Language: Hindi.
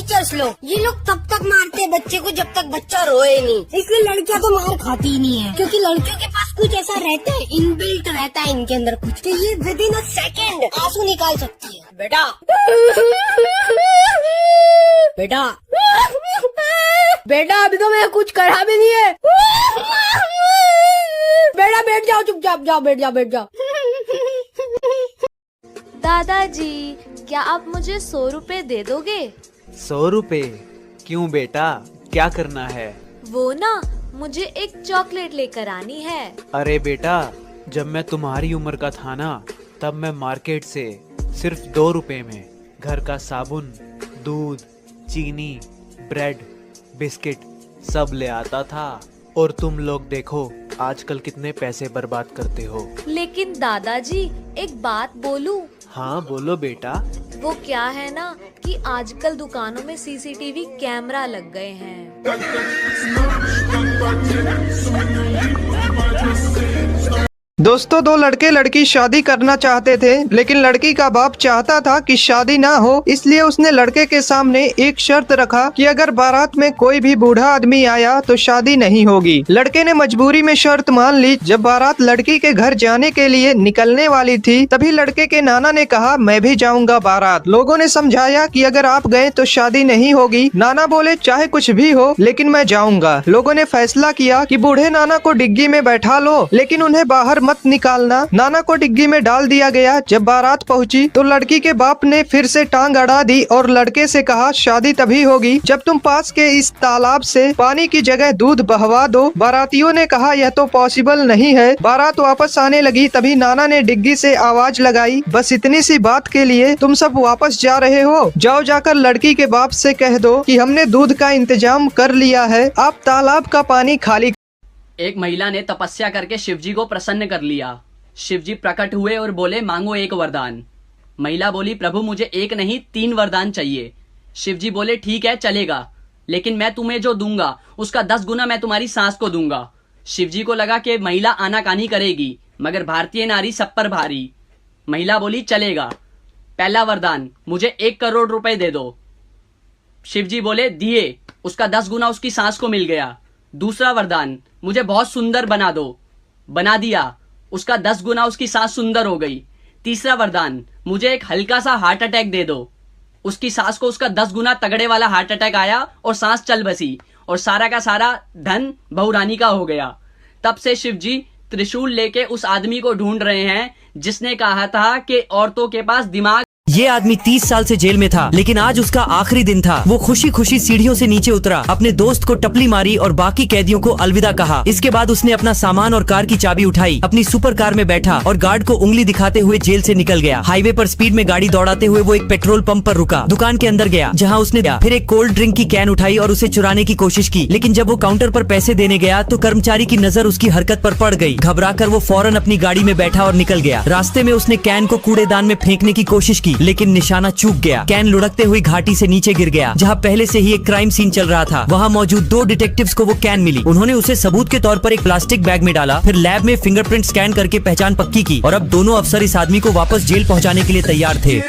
टीचर्स लोग, ये लोग तब तक मारते हैं बच्चे को जब तक बच्चा रोए नहीं। इसलिए लड़कियां तो मार खाती ही नहीं है, क्योंकि लड़कियों के पास कुछ ऐसा रहता है, इनबिल्ट रहता है इनके अंदर कुछ, तो ये विद इन अ सेकेंड आंसू निकाल सकती है। बेटा बेटा बेटा, अभी तो मैं कुछ करा भी नहीं है। बेटा बैठ जाओ, चुपचाप जाओ, बैठ जाओ। दादाजी, क्या आप मुझे 100 रुपए दे दोगे? 100 रुपए? क्यों बेटा, क्या करना है? वो ना, मुझे एक चॉकलेट लेकर आनी है। अरे बेटा, जब मैं तुम्हारी उम्र का था ना, तब मैं मार्केट से सिर्फ 2 रुपए में घर का साबुन, दूध, चीनी, ब्रेड, बिस्किट सब ले आता था। और तुम लोग देखो आजकल कितने पैसे बर्बाद करते हो। लेकिन दादाजी, एक बात बोलूं? हाँ बोलो बेटा। वो क्या है ना कि आजकल दुकानों में सीसीटीवी कैमरा लग गए हैं। दोस्तों, 2 लड़के लड़की शादी करना चाहते थे, लेकिन लड़की का बाप चाहता था कि शादी ना हो, इसलिए उसने लड़के के सामने एक शर्त रखा कि अगर बारात में कोई भी बूढ़ा आदमी आया तो शादी नहीं होगी। लड़के ने मजबूरी में शर्त मान ली। जब बारात लड़की के घर जाने के लिए निकलने वाली थी, तभी लड़के के नाना ने कहा, मैं भी जाऊंगा बारात। लोगों ने समझाया कि अगर आप गए तो शादी नहीं होगी। नाना बोले, चाहे कुछ भी हो, लेकिन मैं जाऊंगा। लोगों ने फैसला किया कि बूढ़े नाना को डिग्गी में बैठा लो, लेकिन उन्हें बाहर मत निकालना। नाना को डिग्गी में डाल दिया गया। जब बारात पहुंची तो लड़की के बाप ने फिर से टांग अड़ा दी और लड़के से कहा, शादी तभी होगी जब तुम पास के इस तालाब से पानी की जगह दूध बहवा दो। बारातियों ने कहा, यह तो पॉसिबल नहीं है। बारात वापस आने लगी, तभी नाना ने डिग्गी से आवाज लगाई, बस इतनी सी बात के लिए तुम सब वापस जा रहे हो? जाओ, जाकर लड़की के बाप से कह दो कि हमने दूध का इंतजाम कर लिया है, आप तालाब का पानी खाली। एक महिला ने तपस्या करके शिवजी को प्रसन्न कर लिया। शिवजी प्रकट हुए और बोले, मांगो एक वरदान। महिला बोली, प्रभु मुझे एक नहीं 3 वरदान चाहिए। शिवजी बोले, ठीक है चलेगा, लेकिन मैं तुम्हें जो दूंगा उसका 10 गुना मैं तुम्हारी सास को दूंगा। शिवजी को लगा कि महिला आनाकानी करेगी, मगर भारतीय नारी सब पर भारी। महिला बोली, चलेगा। पहला वरदान, मुझे 1 करोड़ रुपए दे दो। शिवजी बोले, दिए, उसका 10 गुना उसकी सास को मिल गया। दूसरा वरदान, मुझे बहुत सुंदर बना दो। बना दिया, उसका 10 गुना उसकी सास सुंदर हो गई। तीसरा वरदान, मुझे एक हल्का सा हार्ट अटैक दे दो। उसकी सास को उसका 10 गुना तगड़े वाला हार्ट अटैक आया और सांस चल बसी, और सारा का सारा धन बहुरानी का हो गया। तब से शिवजी त्रिशूल लेके उस आदमी को ढूंढ रहे हैं जिसने कहा था कि औरतों के पास दिमाग। ये आदमी 30 साल से जेल में था, लेकिन आज उसका आखिरी दिन था। वो खुशी खुशी सीढ़ियों से नीचे उतरा, अपने दोस्त को टपली मारी और बाकी कैदियों को अलविदा कहा। इसके बाद उसने अपना सामान और कार की चाबी उठाई, अपनी सुपर कार में बैठा और गार्ड को उंगली दिखाते हुए जेल से निकल गया। हाईवे पर स्पीड में गाड़ी दौड़ाते हुए वो एक पेट्रोल पंप पर रुका, दुकान के अंदर गया जहाँ उसने फिर एक कोल्ड ड्रिंक की कैन उठाई और उसे चुराने की कोशिश की। लेकिन जब वो काउंटर पर पैसे देने गया तो कर्मचारी की नजर उसकी हरकत पर पड़ गई। घबराकर वो फौरन अपनी गाड़ी में बैठा और निकल गया। रास्ते में उसने कैन को कूड़ेदान में फेंकने की कोशिश की, लेकिन निशाना चूक गया। कैन लुढ़कते हुई घाटी से नीचे गिर गया, जहाँ पहले से ही एक क्राइम सीन चल रहा था। वहाँ मौजूद 2 डिटेक्टिव्स को वो कैन मिली। उन्होंने उसे सबूत के तौर पर एक प्लास्टिक बैग में डाला, फिर लैब में फिंगरप्रिंट स्कैन करके पहचान पक्की की, और अब दोनों अफसर इस आदमी को वापस जेल पहुँचाने के लिए तैयार थे।